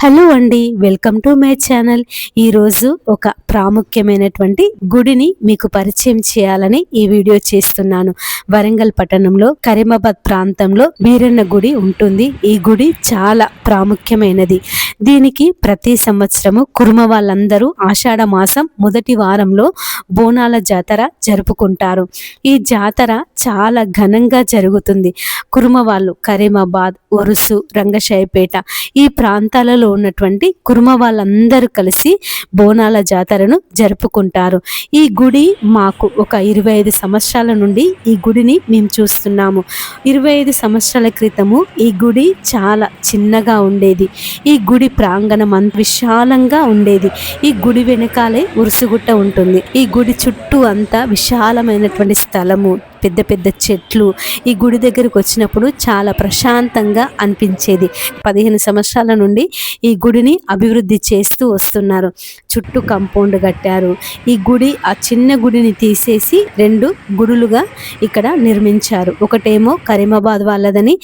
Hello అండి, welcome to my channel. ఈరోజు ఒక ప్రాముఖ్యమైనటువంటి గుడిని మీకు పరిచయం చేయాలని ఈ వీడియో చేస్తున్నాను. వరంగల్ పట్టణంలో కరీమాబాద్ ప్రాంతంలో వీరన్న గుడి ఉంటుంది. ఈ గుడి చాలా ప్రాముఖ్యమైనది. దీనికి ప్రతి సంవత్సరము కుర్మ వాళ్ళందరూ ఆషాఢ మాసం మొదటి వారంలో బోనాల జాతర జరుపుకుంటారు. ఈ జాతర చాలా ఘనంగా జరుగుతుంది. కుర్మ వాళ్ళు కరీమాబాద్, ఒరుసు, రంగశాయిపేట ఈ ప్రాంతాలలో ఉన్నటువంటి కుర్మ వాళ్ళందరూ కలిసి బోనాల జాతరను జరుపుకుంటారు. ఈ గుడి మాకు ఒక 25 సంవత్సరాల నుండి ఈ గుడిని మేము చూస్తున్నాము. 25 సంవత్సరాల క్రితము ఈ గుడి చాలా చిన్నగా ఉండేది. ఈ గుడి ప్రాంగణం అంత విశాలంగా ఉండేది. ఈ గుడి వెనకాలే ఉరుసుగుట్ట ఉంటుంది. ఈ గుడి చుట్టూ అంతా విశాలమైనటువంటి స్థలము, పెద్ద పెద్ద చెట్లు. ఈ గుడి దగ్గరకు వచ్చినప్పుడు చాలా ప్రశాంతంగా అనిపించేది. 15 సంవత్సరాల నుండి ఈ గుడిని అభివృద్ధి చేస్తూ వస్తున్నారు. చుట్టూ కంపౌండ్ కట్టారు. ఈ గుడి ఆ చిన్న గుడిని తీసేసి 2 గుడులుగా ఇక్కడ నిర్మించారు. ఒకటేమో కరీమాబాద్ వాళ్ళదని,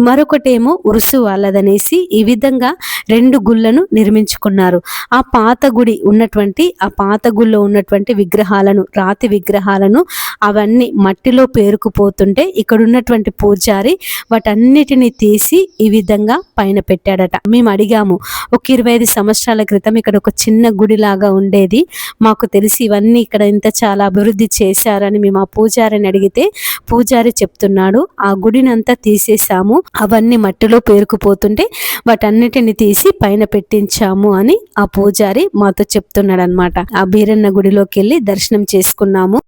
మరొకటేమో ఉరుసు వాళ్ళదనేసి ఈ విధంగా 2 గుళ్ళను నిర్మించుకున్నారు. ఆ పాత గుడి ఉన్నటువంటి ఆ పాత గుళ్ళో ఉన్నటువంటి విగ్రహాలను, రాతి విగ్రహాలను అవన్నీ మట్టిలో పేరుకుపోతుంటే ఇక్కడ ఉన్నటువంటి పూజారి వాటన్నిటిని తీసి ఈ విధంగా పైన పెట్టాడట. మేము అడిగాము, ఒక 25 సంవత్సరాల క్రితం ఇక్కడ ఒక చిన్న గుడిలాగా ఉండేది, మాకు తెలిసి ఇవన్నీ ఇక్కడ ఇంత చాలా అభివృద్ధి చేశారని మేము ఆ పూజారిని అడిగితే పూజారి చెప్తున్నాడు, ఆ గుడిని అంతా తీసేసాము, అవన్నీ మట్టిలో పేరుకుపోతుంటే వాటన్నిటిని తీసి పైన పెట్టించాము అని ఆ పూజారి మాతో చెప్తున్నాడు అనమాట. ఆ బీరన్న గుడిలోకి వెళ్ళి దర్శనం చేసుకున్నాము.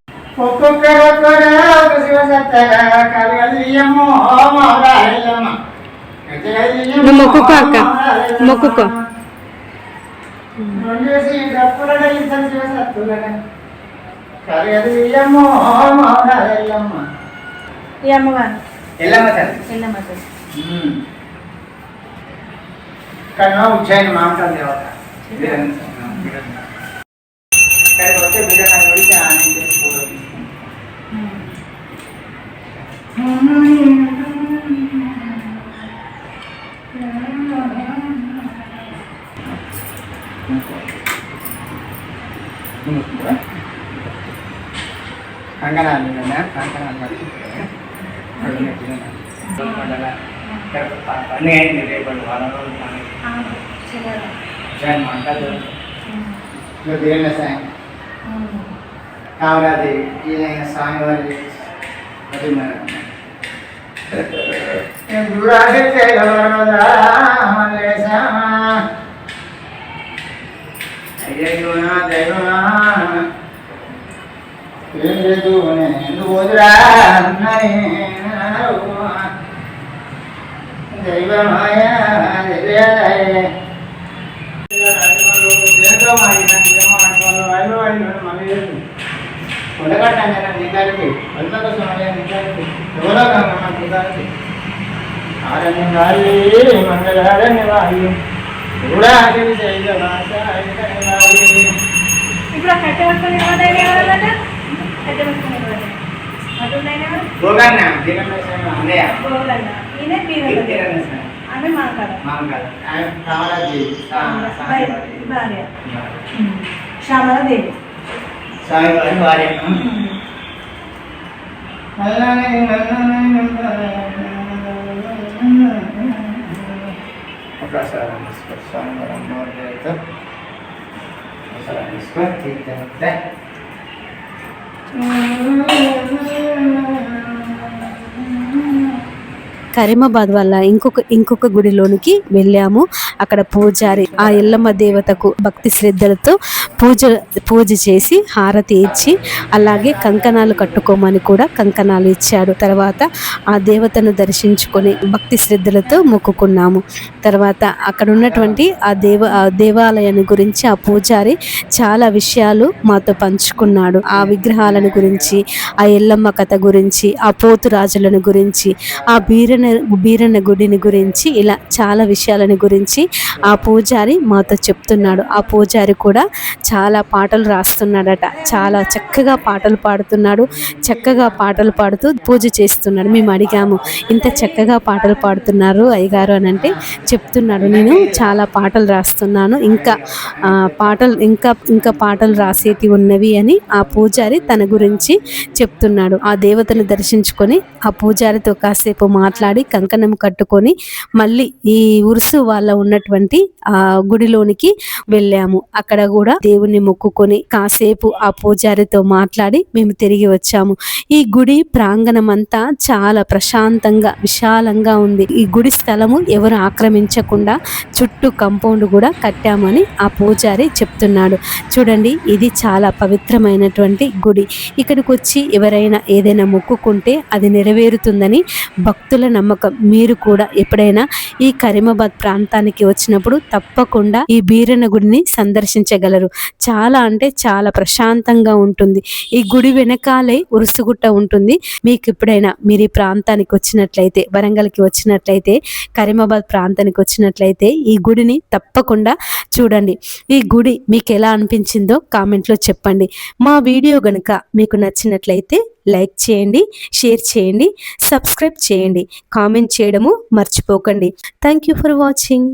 మొక్కుకో అక్క, మొక్కుకో. ఉజ్జయిని మాంకాల దేవత ఇక్కడికి వస్తే బీరన్న గురించి కంకణాలు కంకణాలు అన్నీ అయింది. రేపు వారం రోజులు మాంకాలు బీరన్న సాయం కామరాదేవి ఈయన స్వామివారి అయ్యో దైవమా ఏం లేదు ఎందుకు పోదురా దైవమాయ ఉండగట్టాను నీకారికి వందక సమయం నీకారికి ఎవరో నీకారికి ఆరణ్యవారి మంగళారణ్యవారి కూడా శ్యామలాదేవి స్వామివారి భార్య. ప్రసాదం తీసుకో స్వామివారం మోర్లతో ప్రసాదం తీసుకో తీర్థ కరీమాబాద్ వల్ల ఇంకొక గుడిలోనికి వెళ్ళాము. అక్కడ పూజారి ఆ ఎల్లమ్మ దేవతకు భక్తి శ్రద్ధలతో పూజ చేసి హారతి ఇచ్చి అలాగే కంకణాలు కట్టుకోమని కూడా కంకణాలు ఇచ్చాడు. తర్వాత ఆ దేవతను దర్శించుకొని భక్తి శ్రద్ధలతో మొక్కుకున్నాము. తర్వాత అక్కడ ఉన్నటువంటి ఆ దేవాలయాన్ని గురించి ఆ పూజారి చాలా విషయాలు మాతో పంచుకున్నాడు. ఆ విగ్రహాలను గురించి, ఆ ఎల్లమ్మ కథ గురించి, ఆ పోతురాజులను గురించి, ఆ బీరన్న బీరన్న గుడిని గురించి ఇలా చాలా విషయాలని గురించి ఆ పూజారి మాతో చెప్తున్నాడు. ఆ పూజారి కూడా చాలా పాటలు రాస్తున్నాడట. చాలా చక్కగా పాటలు పాడుతున్నాడు. చక్కగా పాటలు పాడుతూ పూజ చేస్తున్నాడు. మేము అడిగాము, ఇంత చక్కగా పాటలు పాడుతున్నారు అయ్యగారు అని అంటే చెప్తున్నాడు, నేను చాలా పాటలు రాస్తున్నాను, ఇంకా పాటలు రాసేటి ఉన్నవి అని ఆ పూజారి తన గురించి చెప్తున్నాడు. ఆ దేవతను దర్శించుకొని ఆ పూజారితో కాసేపు మాట్లాడి కంకణం కట్టుకొని మళ్ళీ ఈ ఉరుసు వాళ్ళ ఉన్నటువంటి ఆ గుడిలోనికి వెళ్ళాము. అక్కడ కూడా దేవుణ్ణి మొక్కుకొని కాసేపు ఆ పూజారితో మాట్లాడి మేము తిరిగి వచ్చాము. ఈ గుడి ప్రాంగణం అంతా చాలా ప్రశాంతంగా విశాలంగా ఉంది. ఈ గుడి స్థలము ఎవరు ఆక్రమించకుండా చుట్టూ కంపౌండ్ కూడా కట్టామని ఆ పూజారి చెప్తున్నాడు. చూడండి, ఇది చాలా పవిత్రమైనటువంటి గుడి. ఇక్కడికి వచ్చి ఎవరైనా ఏదైనా మొక్కుకుంటే అది నెరవేరుతుందని భక్తుల నమ్మకం. మీరు కూడా ఎప్పుడైనా ఈ కరీమాబాద్ ప్రాంతానికి వచ్చినప్పుడు తప్పకుండా ఈ బీరన్న గుడిని సందర్శించగలరు. చాలా అంటే చాలా ప్రశాంతంగా ఉంటుంది. ఈ గుడి వెనకాలే ఉరుసుగుట్ట ఉంటుంది. మీకు ఎప్పుడైనా మీరు ఈ ప్రాంతానికి వచ్చినట్లయితే, వరంగల్కి వచ్చినట్లయితే, కరీమాబాద్ ప్రాంతానికి వచ్చినట్లయితే ఈ గుడిని తప్పకుండా చూడండి. ఈ గుడి మీకు ఎలా అనిపించిందో కామెంట్లో చెప్పండి. మా వీడియో గనుక మీకు నచ్చినట్లయితే లైక్ చేయండి, షేర్ చేయండి, సబ్స్క్రైబ్ చేయండి, కామెంట్ చేయడము మర్చిపోకండి. Thank you for watching.